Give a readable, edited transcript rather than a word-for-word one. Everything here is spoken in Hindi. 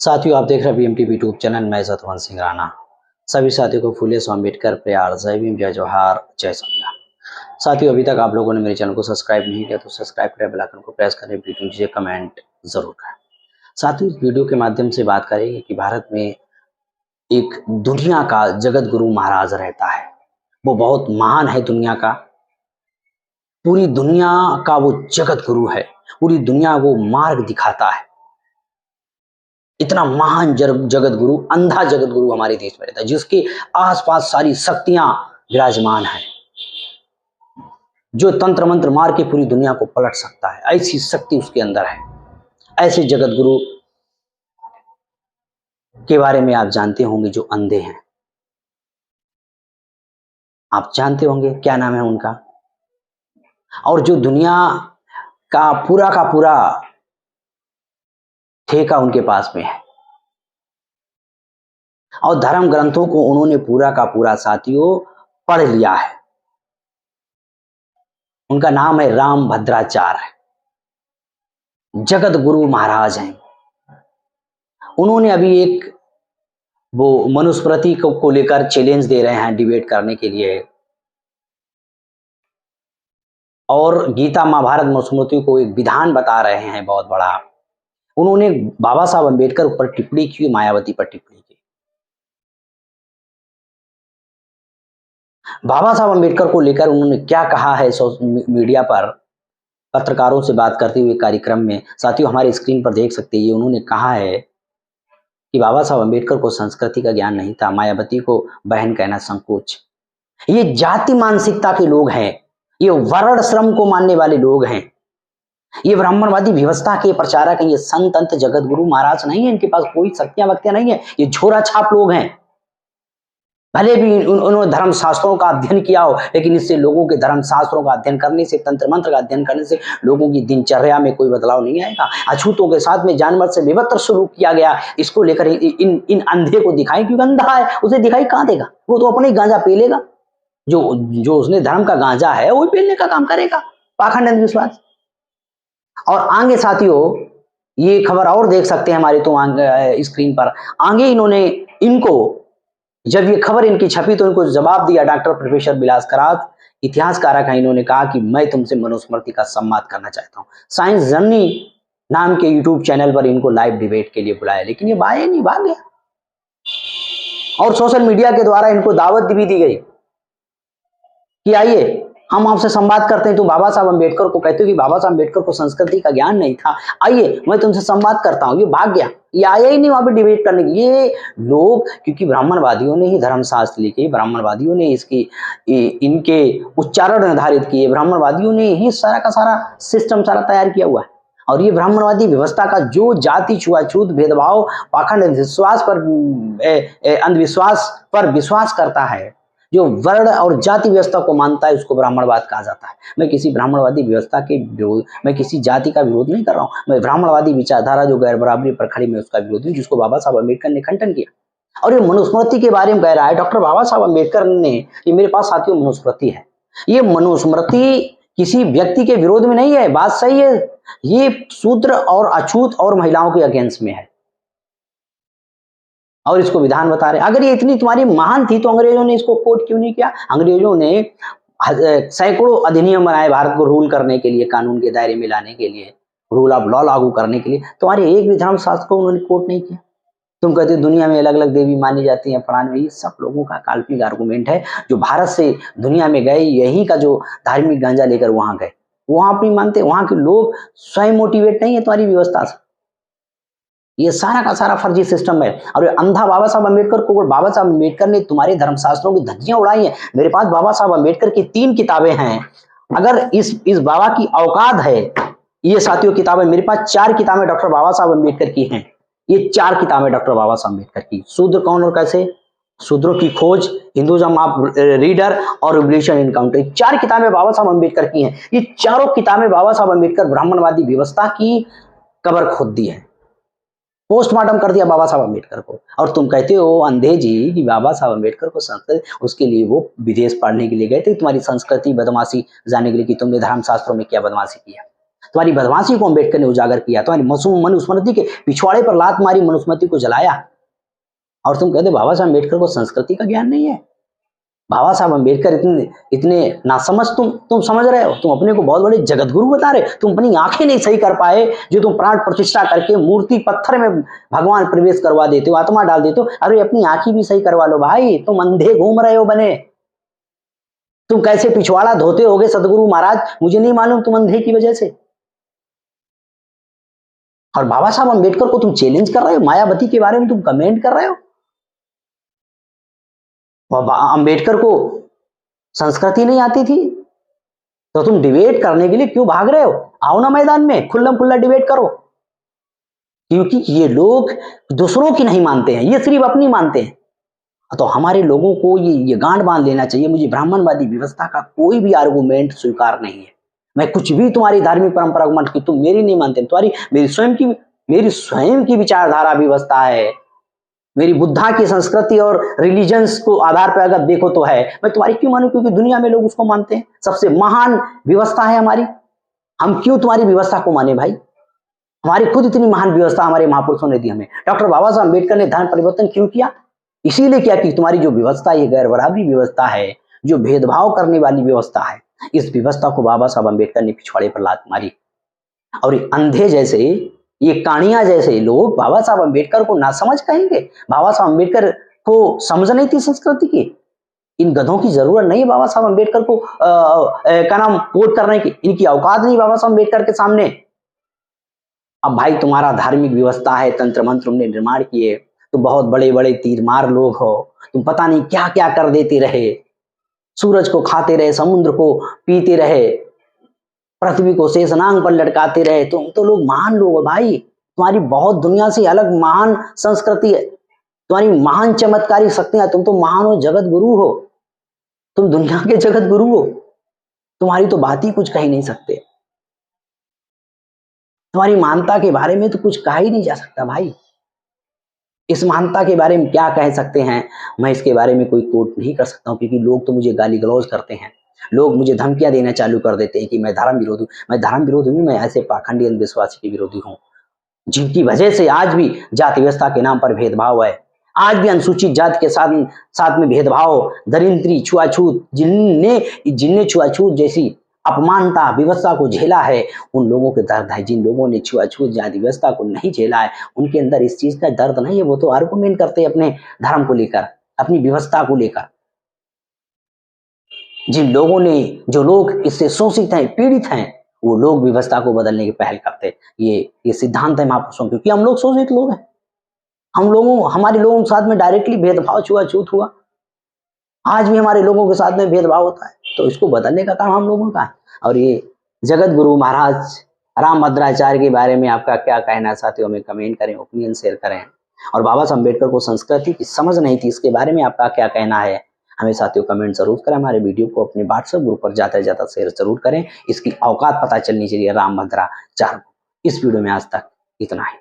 साथियों, आप देख रहे हैं बीएमटीवी यूट्यूब चैनल। मैं सतवन सिंह राणा। सभी साथियों को फूले सो अम्बेडकर प्यार, जय भीम, जय जोहार, जय संविधान। साथियों, अभी तक आप लोगों ने मेरे चैनल को सब्सक्राइब नहीं किया तो सब्सक्राइब करें, बेल आइकन को प्रेस करें, वीडियो नीचे कमेंट जरूर करें। साथियों, इस वीडियो के माध्यम से बात करेंगे कि भारत में एक दुनिया का जगत गुरु महाराज रहता है। वो बहुत महान है, दुनिया का, पूरी दुनिया का वो जगत गुरु है। पूरी दुनिया को मार्ग दिखाता है। इतना महान जगत गुरु, अंधा जगत गुरु हमारे देश में रहता है, जिसके आसपास सारी शक्तियां विराजमान हैं, जो तंत्र मंत्र मार के पूरी दुनिया को पलट सकता है। ऐसी शक्ति उसके अंदर है। ऐसे जगत गुरु के बारे में आप जानते होंगे, जो अंधे हैं। आप जानते होंगे क्या नाम है उनका, और जो दुनिया का पूरा ठेका उनके पास में है, और धर्म ग्रंथों को उन्होंने पूरा का पूरा साथियों पढ़ लिया है। उनका नाम है राम भद्राचार्य, जगत गुरु महाराज हैं। उन्होंने अभी एक वो मनुस्मृति को लेकर चैलेंज दे रहे हैं डिबेट करने के लिए, और गीता महाभारत मनुस्मृति को एक विधान बता रहे हैं बहुत बड़ा। उन्होंने बाबा साहब अम्बेडकर ऊपर टिप्पणी की, मायावती पर टिप्पणी की। बाबा साहब अम्बेडकर को लेकर उन्होंने क्या कहा है मीडिया पर, पत्रकारों से बात करते हुए कार्यक्रम में, साथियों हमारे स्क्रीन पर देख सकते हैं। उन्होंने कहा है कि बाबा साहब अम्बेडकर को संस्कृति का ज्ञान नहीं था, मायावती को बहन कहना संकोच। ये जाति मानसिकता के लोग हैं, ये वर्ण श्रम को मानने वाले लोग हैं, ये ब्राह्मणवादी व्यवस्था के प्रचारक हैं। ये संत अंत जगत गुरु महाराज नहीं है, इनके पास कोई शक्तियां वक्तियां नहीं है। ये झोरा छाप लोग हैं। भले भी उन्होंने धर्म शास्त्रों का अध्ययन किया हो, लेकिन इससे लोगों के धर्म शास्त्रों का अध्ययन करने से, तंत्र मंत्र का अध्ययन करने से लोगों की दिनचर्या में कोई बदलाव नहीं आएगा। अछूतों के साथ में जानवर से विभत्र शुरू किया गया, इसको लेकर इन अंधे को दिखाई, क्योंकि अंधा है, उसे दिखाई कहां देगा? वो तो अपने गांजा पी लेगा। जो उसने धर्म का गांजा है वो पीने का काम करेगा। पाखंड अंधविश्वास। और आगे साथियों, ये खबर और देख सकते हैं हमारे तो स्क्रीन पर। आगे इन्होंने इनको, जब ये खबर इनकी छपी तो इनको जवाब दिया डॉक्टर प्रोफेसर विलास करात, इतिहासकारक हैं। इन्होंने कहा कि मैं तुमसे मनुस्मृति का सम्मान करना चाहता हूं। साइंस जर्नी नाम के यूट्यूब चैनल पर इनको लाइव डिबेट के लिए बुलाया, लेकिन ये आए नहीं, भाग गया। और सोशल मीडिया के द्वारा इनको दावत भी दी गई कि आइए हम आपसे संवाद करते हैं। तो बाबा साहब अम्बेडकर को कहते हो कि बाबा साहब अम्बेडकर को संस्कृति का ज्ञान नहीं था, आइए मैं तुमसे संवाद करता हूं। ये भाग गया, ये आया ही नहीं वहां पे डिबेट करने के। ये लोग, क्योंकि ब्राह्मणवादियों ने ही धर्मशास्त्र लिखे, ब्राह्मणवादियों ने इनके उच्चारण निर्धारित किए, ब्राह्मणवादियों ने ही सारा का सारा सिस्टम सारा तैयार किया हुआ है। और ये ब्राह्मणवादी व्यवस्था का जो जाति छुआछूत, भेदभाव, पाखंड अंधविश्वास पर विश्वास करता है, जो वर्ण और जाति व्यवस्था को मानता है, उसको ब्राह्मणवाद कहा जाता है। मैं किसी ब्राह्मणवादी व्यवस्था के विरोध, मैं किसी जाति का विरोध नहीं कर रहा हूं। मैं ब्राह्मणवादी विचारधारा जो गैर बराबरी पर खड़ी, मैं उसका विरोधी हूं, जिसको बाबा साहब अम्बेडकर ने खंडन किया। और ये मनुस्मृति के बारे में कह रहा है डॉक्टर बाबा साहब अम्बेडकर ने, ये मेरे पास साथियों मनुस्मृति है। ये मनुस्मृति किसी व्यक्ति के विरोध में नहीं है, बात सही है। ये शूद्र और अछूत और महिलाओं के अगेंस्ट में है, और इसको विधान बता रहे। अगर ये इतनी तुम्हारी महान थी तो अंग्रेजों ने इसको कोट क्यों नहीं किया? अंग्रेजों ने सैकड़ों अधिनियम बनाए भारत को रूल करने के लिए, कानून के दायरे में लाने के लिए, रूल ऑफ लॉ लागू करने के लिए। तुम्हारे एक भी धर्मशास्त्र को उन्होंने कोट नहीं किया। तुम कहते हो दुनिया में अलग अलग देवी मानी जाती हैं, फलाने में। ये सब लोगों का काल्पनिक आर्गुमेंट है। जो भारत से दुनिया में गए, यही का जो धार्मिक गांजा लेकर वहां गए, वहां आप नहीं मानते। वहां के लोग स्वयं मोटिवेट नहीं है तुम्हारी व्यवस्था से। ये सारा का सारा फर्जी सिस्टम है। और अंधा बाबा साहब अम्बेडकर को, बाबा साहब अम्बेडकर ने तुम्हारे धर्मशास्त्रों की धज्जियां उड़ाई हैं। मेरे पास बाबा साहब अम्बेडकर की 3 किताबें हैं। अगर इस बाबा की औकात है, ये साथियों किताबें, मेरे पास 4 किताबें डॉक्टर बाबा साहब अम्बेडकर की हैं। ये 4 किताबें डॉक्टर बाबा साहब अम्बेडकर की। शूद्र कौन और कैसे, शूद्रों की खोज, हिंदुइज्म ऑफ रीडर और रिवोल्यूशन इनकाउंटर, 4 किताबें बाबा साहब अम्बेडकर की हैं। ये चारों किताबें बाबा साहब अम्बेडकर ब्राह्मणवादी व्यवस्था की कबर खोद दी है, पोस्टमार्टम कर दिया बाबा साहब अम्बेडकर को। और तुम कहते हो अंधे जी कि बाबा साहब अम्बेडकर को संस्कृति, उसके लिए वो विदेश पढ़ने के लिए गए थे, तुम्हारी संस्कृति बदमाशी जानने के लिए कि तुमने धर्मशास्त्रों में क्या बदमाशी किया। तुम्हारी बदमाशी को अम्बेडकर ने उजागर किया, तुम्हारी मनुस्मृति के पिछवाड़े पर लात मारी, मनुस्मृति को जलाया, और तुम कहते बाबा साहब अम्बेडकर को संस्कृति का ज्ञान नहीं है। बाबा साहब अम्बेडकर इतने नासमझ तुम समझ रहे हो, तुम अपने को बहुत बड़े जगत गुरु बता रहे, तुम अपनी आंखें नहीं सही कर पाए, जो तुम प्राण प्रतिष्ठा करके मूर्ति पत्थर में भगवान प्रवेश करवा देते हो, आत्मा डाल देते हो। अरे अपनी आंखें भी सही करवा लो भाई, तुम अंधे घूम रहे हो बने। तुम कैसे पिछवाड़ा धोते होगे सदगुरु महाराज, मुझे नहीं मालूम, तुम अंधे की वजह से। और बाबा साहब अम्बेडकर को तुम चैलेंज कर रहे हो, मायावती के बारे में तुम कमेंट कर रहे हो। अम्बेडकर को संस्कृति नहीं आती थी तो तुम डिबेट करने के लिए क्यों भाग रहे हो? आओ ना मैदान में, खुल्लम खुल्ला डिबेट करो। क्योंकि ये लोग दूसरों की नहीं मानते हैं, ये सिर्फ अपनी मानते हैं। तो हमारे लोगों को ये गांठ बांध लेना चाहिए, मुझे ब्राह्मणवादी व्यवस्था का कोई भी आर्गुमेंट स्वीकार नहीं है। मैं कुछ भी तुम्हारी धार्मिक परंपरा को मानती, तुम मेरी नहीं मानते, तुम्हारी मेरी स्वयं की विचारधारा व्यवस्था है, मेरी बुद्धा की संस्कृति और रिलीजन्स को आधार पर अगर देखो तो है, मैं तुम्हारी क्यों मानूं? क्योंकि दुनिया में लोग उसको मानते हैं, सबसे महान व्यवस्था है हमारी। हम क्यों तुम्हारी व्यवस्था को माने भाई? हमारी खुद इतनी महान व्यवस्था हमारे महापुरुषों ने दी हमें। डॉक्टर बाबा साहब अम्बेडकर ने धर्म परिवर्तन क्यों किया? इसीलिए किया कि तुम्हारी जो व्यवस्था, ये गैर बराबरी व्यवस्था है, जो भेदभाव करने वाली व्यवस्था है, इस व्यवस्था को बाबा साहब अम्बेडकर ने पिछवाड़े पर लात मारी। और अंधे जैसे, ये कानिया जैसे लोग बाबा साहब अम्बेडकर को नासमझ कहेंगे। बाबा साहब अम्बेडकर को समझ नहीं थी संस्कृति की। इन गधों की जरूरत नहीं है बाबा साहब अम्बेडकर को क्या नाम कोट करने की, इनकी औकात नहीं बाबा साहब अम्बेडकर के सामने। अब भाई तुम्हारा धार्मिक व्यवस्था है, तंत्र मंत्र तुमने निर्माण किए, तुम बहुत बड़े बड़े तीरमार लोग हो, तुम पता नहीं क्या क्या कर देते रहे, सूरज को खाते रहे, समुद्र को पीते रहे, पृथ्वी को शेषनाग पर लटकाते रहे। तुम तो लोग महान लोग हो भाई, तुम्हारी बहुत दुनिया से अलग महान संस्कृति है, तुम्हारी महान चमत्कारी शक्तियां, तुम तो महान हो, जगत गुरु हो, तुम दुनिया के जगत गुरु हो। तुम्हारी तो बात ही कुछ कह ही नहीं सकते, तुम्हारी मानता के बारे में तो कुछ कहा ही नहीं जा सकता भाई। इस मानता के बारे में क्या कह सकते हैं, मैं इसके बारे में कोई कोट नहीं कर सकता हूं, क्योंकि लोग तो मुझे गाली गलौज करते हैं, लोग मुझे धमकियां देना चालू कर देते हैं कि मैं धर्म विरोधी हूं। मैं धर्म विरोधी हूं, मैं ऐसे पाखंडी अंधविश्वासी के विरोधी हूं जिनकी वजह से आज भी जाति व्यवस्था के नाम पर भेदभाव है, आज भी अनुसूचित जाति के साथ में भेदभाव, दरिद्री, छुआछूत, जिनने छुआछूत जैसी अपमानता व्यवस्था को झेला है, उन लोगों के दर्द है। जिन लोगों ने छुआछूत जाति व्यवस्था को नहीं झेला है, उनके अंदर इस चीज का दर्द नहीं है। वो तो आर्गुमेंट करते हैं अपने धर्म को लेकर, अपनी व्यवस्था को लेकर। जिन लोगों ने, जो लोग इससे शोषित हैं, पीड़ित हैं, वो लोग व्यवस्था को बदलने की पहल करते हैं। ये सिद्धांत है महापुरुषों, क्योंकि हम लोग शोषित लोग हैं, हमारे लोगों के साथ में डायरेक्टली भेदभाव, छुआछूत हुआ, आज भी हमारे लोगों के साथ में भेदभाव होता है, तो इसको बदलने का काम हम लोगों का है। और ये जगत गुरु महाराज रामभद्राचार्य के बारे में आपका क्या कहना है साथियों, हमें कमेंट करें, ओपिनियन शेयर करें। और बाबा साहब अम्बेडकर को संस्कृति की समझ नहीं थी, इसके बारे में आपका क्या कहना है, हमें साथियों कमेंट जरूर करें। हमारे वीडियो को अपने व्हाट्सएप ग्रुप पर जाते जाता शेयर जरूर करें, इसकी औकात पता चलनी चाहिए रामभद्राचार्य को। इस वीडियो में आज तक इतना ही।